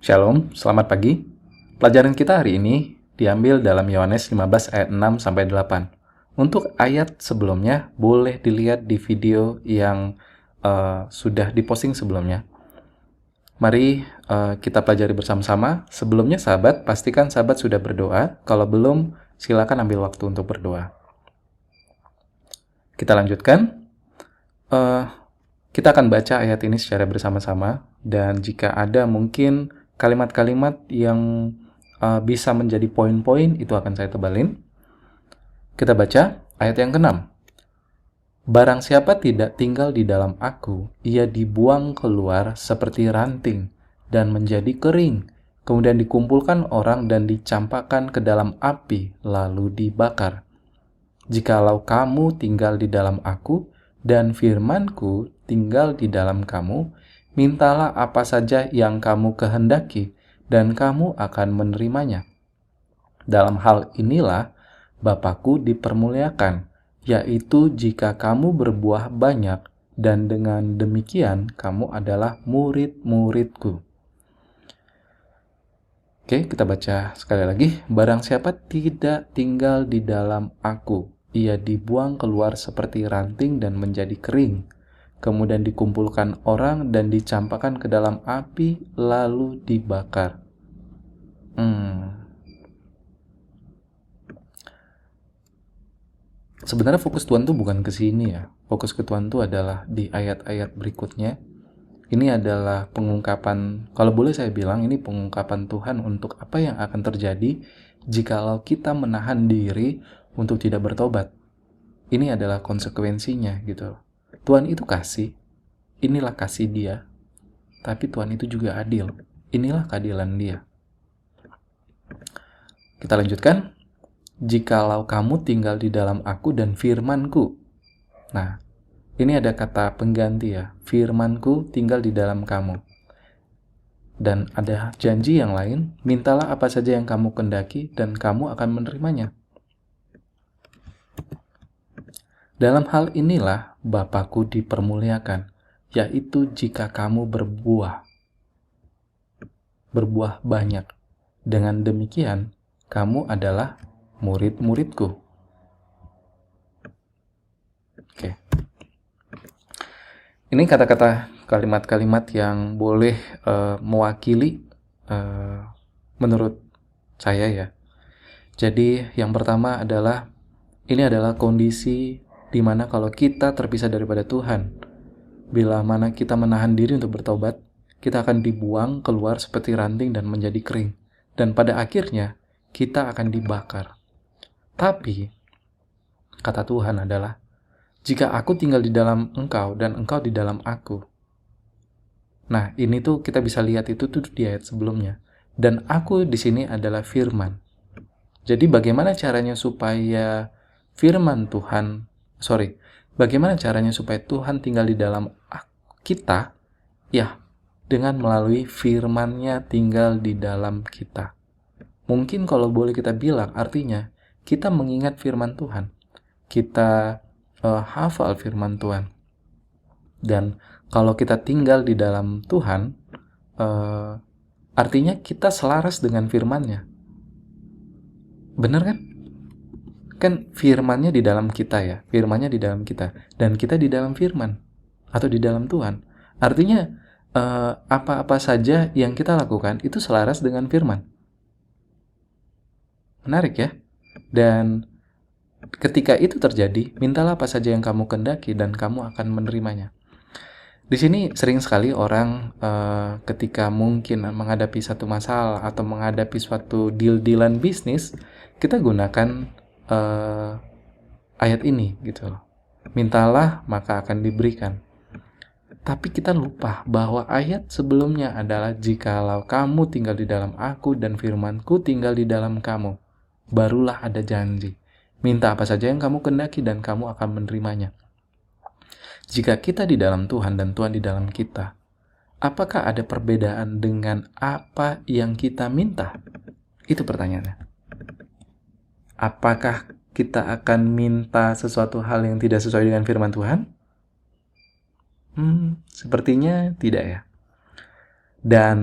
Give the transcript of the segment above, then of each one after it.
Shalom, selamat pagi. Pelajaran kita hari ini diambil dalam Yohanes 15 ayat 6 sampai 8. Untuk ayat sebelumnya boleh dilihat di video yang sudah diposting sebelumnya. Mari kita pelajari bersama-sama. Sebelumnya sahabat, pastikan sahabat sudah berdoa. Kalau belum, silakan ambil waktu untuk berdoa. Kita lanjutkan. Kita akan baca ayat ini secara bersama-sama, dan jika ada mungkin kalimat-kalimat yang bisa menjadi poin-poin, itu akan saya tebalin. Kita baca ayat yang ke-6. Barang siapa tidak tinggal di dalam aku, ia dibuang keluar seperti ranting dan menjadi kering, kemudian dikumpulkan orang dan dicampakkan ke dalam api, lalu dibakar. Jikalau kamu tinggal di dalam aku, dan firman-Ku tinggal di dalam kamu, mintalah apa saja yang kamu kehendaki, dan kamu akan menerimanya. Dalam hal inilah Bapa-Ku dipermuliakan, yaitu jika kamu berbuah banyak, dan dengan demikian kamu adalah murid-murid-Ku. Oke, kita baca sekali lagi. Barang siapa tidak tinggal di dalam aku, ia dibuang keluar seperti ranting dan menjadi kering. Kemudian dikumpulkan orang dan dicampakkan ke dalam api, lalu dibakar. Sebenarnya fokus Tuhan tuh bukan ke sini ya. Fokus ke Tuhan tuh adalah di ayat-ayat berikutnya. Ini adalah pengungkapan, kalau boleh saya bilang, ini pengungkapan Tuhan untuk apa yang akan terjadi jikalau kita menahan diri untuk tidak bertobat. Ini adalah konsekuensinya gitu. Tuhan itu kasih, inilah kasih Dia. Tapi Tuhan itu juga adil, inilah keadilan Dia. Kita lanjutkan. Jikalau kamu tinggal di dalam aku dan firman-Ku. Nah, ini ada kata pengganti ya. Firman-Ku tinggal di dalam kamu. Dan ada janji yang lain, mintalah apa saja yang kamu kehendaki dan kamu akan menerimanya. Dalam hal inilah Bapa-Ku dipermuliakan, yaitu jika kamu berbuah banyak. Dengan demikian, kamu adalah murid-murid-Ku. Oke. Ini kata-kata kalimat-kalimat yang boleh mewakili menurut saya ya. Jadi yang pertama adalah ini adalah kondisi di mana kalau kita terpisah daripada Tuhan, bila mana kita menahan diri untuk bertobat, kita akan dibuang keluar seperti ranting dan menjadi kering. Dan pada akhirnya kita akan dibakar. Tapi kata Tuhan adalah, jika aku tinggal di dalam engkau dan engkau di dalam aku. Nah, ini tuh kita bisa lihat itu tuh di ayat sebelumnya. Dan aku di sini adalah firman. Jadi bagaimana caranya supaya bagaimana caranya supaya Tuhan tinggal di dalam kita? Ya, dengan melalui firman-Nya tinggal di dalam kita. Mungkin kalau boleh kita bilang, artinya kita mengingat firman Tuhan. Kita hafal firman Tuhan. Dan kalau kita tinggal di dalam Tuhan, artinya kita selaras dengan firman-Nya. Benar kan? Kan firman-Nya di dalam kita ya. Firman-Nya di dalam kita. Dan kita di dalam firman. Atau di dalam Tuhan. Artinya, apa-apa saja yang kita lakukan itu selaras dengan firman. Menarik ya? Dan ketika itu terjadi, mintalah apa saja yang kamu kehendaki dan kamu akan menerimanya. Di sini sering sekali orang ketika mungkin menghadapi satu masalah atau menghadapi suatu deal-dealan bisnis, kita gunakan ayat ini gitu loh. Mintalah maka akan diberikan. Tapi kita lupa bahwa ayat sebelumnya adalah jikalau kamu tinggal di dalam aku dan firman-Ku tinggal di dalam kamu, barulah ada janji. Minta apa saja yang kamu kehendaki dan kamu akan menerimanya. Jika kita di dalam Tuhan dan Tuhan di dalam kita, apakah ada perbedaan dengan apa yang kita minta? Itu pertanyaannya. Apakah kita akan minta sesuatu hal yang tidak sesuai dengan firman Tuhan? Sepertinya tidak ya. Dan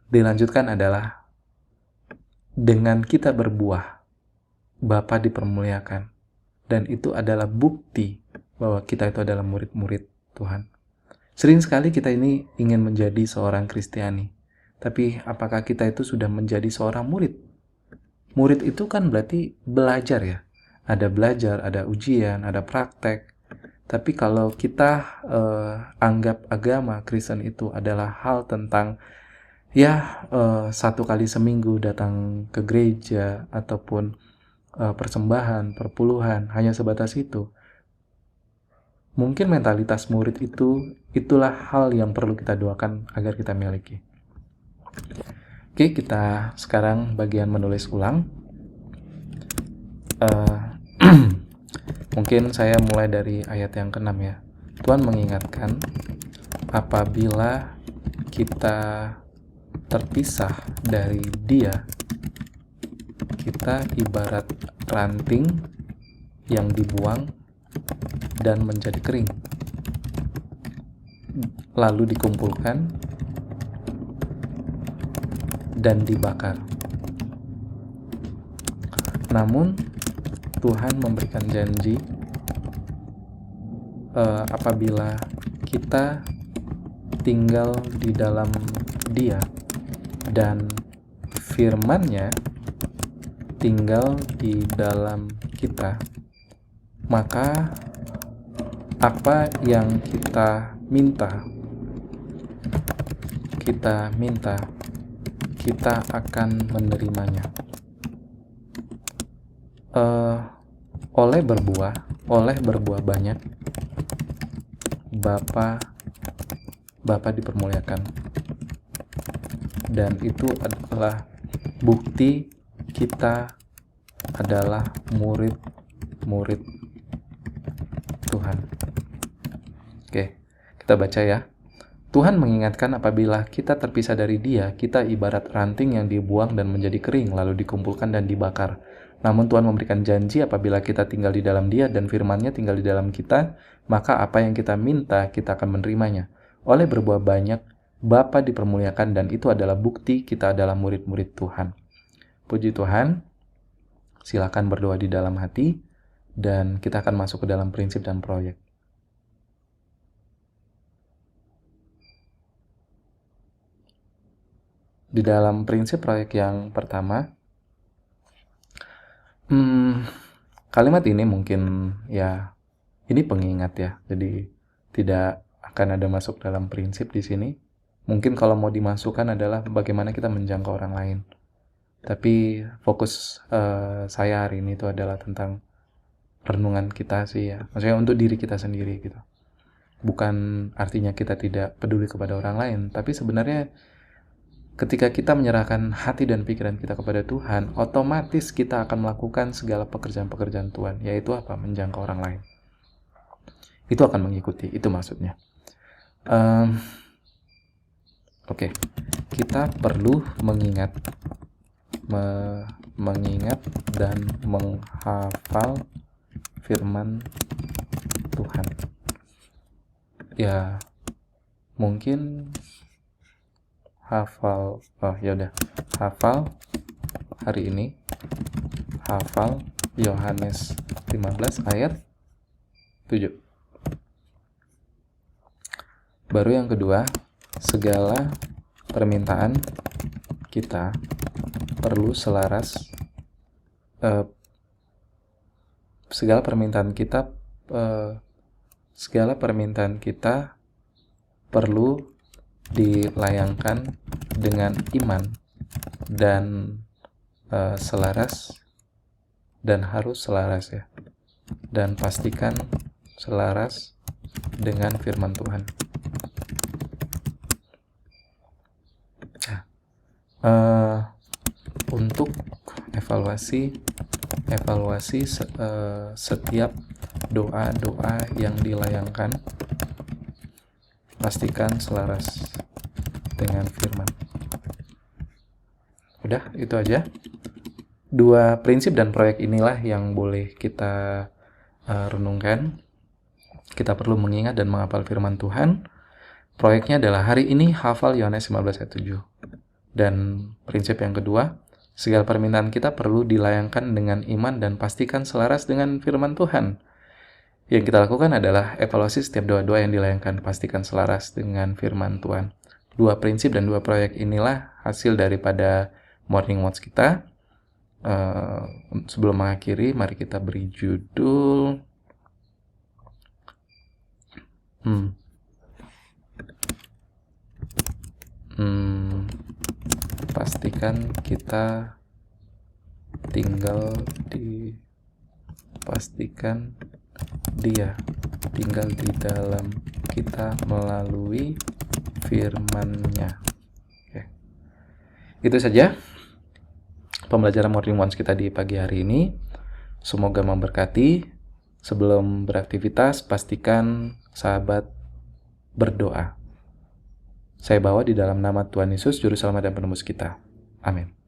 dilanjutkan adalah dengan kita berbuah, Bapa dipermuliakan. Dan itu adalah bukti bahwa kita itu adalah murid-murid Tuhan. Sering sekali kita ini ingin menjadi seorang Kristiani. Tapi apakah kita itu sudah menjadi seorang murid? Murid itu kan berarti belajar ya. Ada belajar, ada ujian, ada praktek. Tapi kalau kita anggap agama Kristen itu adalah hal tentang satu kali seminggu datang ke gereja ataupun persembahan, perpuluhan, hanya sebatas itu. Mungkin mentalitas murid itulah hal yang perlu kita doakan agar kita miliki. Oke, kita sekarang bagian menulis ulang. Mungkin saya mulai dari ayat yang ke-6 ya. Tuhan mengingatkan, apabila kita terpisah dari Dia, kita ibarat ranting yang dibuang dan menjadi kering, lalu dikumpulkan dan dibakar. Namun Tuhan memberikan janji apabila kita tinggal di dalam Dia dan firman-Nya tinggal di dalam kita, maka apa yang kita minta, kita akan menerimanya. Oleh berbuah banyak, Bapa dipermuliakan. Dan itu adalah bukti kita adalah murid Tuhan. Oke, kita baca ya. Tuhan mengingatkan apabila kita terpisah dari Dia, kita ibarat ranting yang dibuang dan menjadi kering, lalu dikumpulkan dan dibakar. Namun Tuhan memberikan janji apabila kita tinggal di dalam Dia dan firman-Nya tinggal di dalam kita, maka apa yang kita minta, kita akan menerimanya. Oleh berbuah banyak, Bapa dipermuliakan, dan itu adalah bukti kita adalah murid-murid Tuhan. Puji Tuhan, silakan berdoa di dalam hati, dan kita akan masuk ke dalam prinsip dan proyek. Di dalam prinsip proyek yang pertama, kalimat ini mungkin ya, ini pengingat ya, jadi tidak akan ada masuk dalam prinsip di sini. Mungkin kalau mau dimasukkan adalah bagaimana kita menjangkau orang lain. Tapi fokus saya hari ini itu adalah tentang renungan kita sih ya, maksudnya untuk diri kita sendiri gitu. Bukan artinya kita tidak peduli kepada orang lain, tapi sebenarnya ketika kita menyerahkan hati dan pikiran kita kepada Tuhan, otomatis kita akan melakukan segala pekerjaan-pekerjaan Tuhan, yaitu apa? Menjangkau orang lain. Itu akan mengikuti, itu maksudnya. Oke. Kita perlu mengingat dan menghafal firman Tuhan. Ya, mungkin hafal hari ini, hafal Yohanes 15 ayat 7. Baru yang kedua, segala permintaan kita perlu selaras, segala permintaan kita perlu dilayangkan dengan iman dan selaras, dan harus selaras ya, dan pastikan selaras dengan firman Tuhan. Untuk evaluasi setiap doa-doa yang dilayangkan, pastikan selaras dengan firman. Udah, itu aja. Dua prinsip dan proyek inilah yang boleh kita renungkan. Kita perlu mengingat dan menghafal firman Tuhan. Proyeknya adalah hari ini hafal Yohanes 15 ayat 7. Dan prinsip yang kedua, segala permintaan kita perlu dilayangkan dengan iman dan pastikan selaras dengan firman Tuhan. Yang kita lakukan adalah evaluasi setiap doa-doa yang dilayangkan, pastikan selaras dengan firman Tuhan. 2 prinsip dan 2 proyek inilah hasil daripada Morning Watch kita. Sebelum mengakhiri, mari kita beri judul pastikan kita Dia tinggal di dalam kita melalui firman-Nya. Oke. Itu saja pembelajaran Morning Watch kita di pagi hari ini. Semoga memberkati. Sebelum beraktivitas, pastikan sahabat berdoa. Saya bawa di dalam nama Tuhan Yesus, Juru Selamat dan Penebus kita. Amin.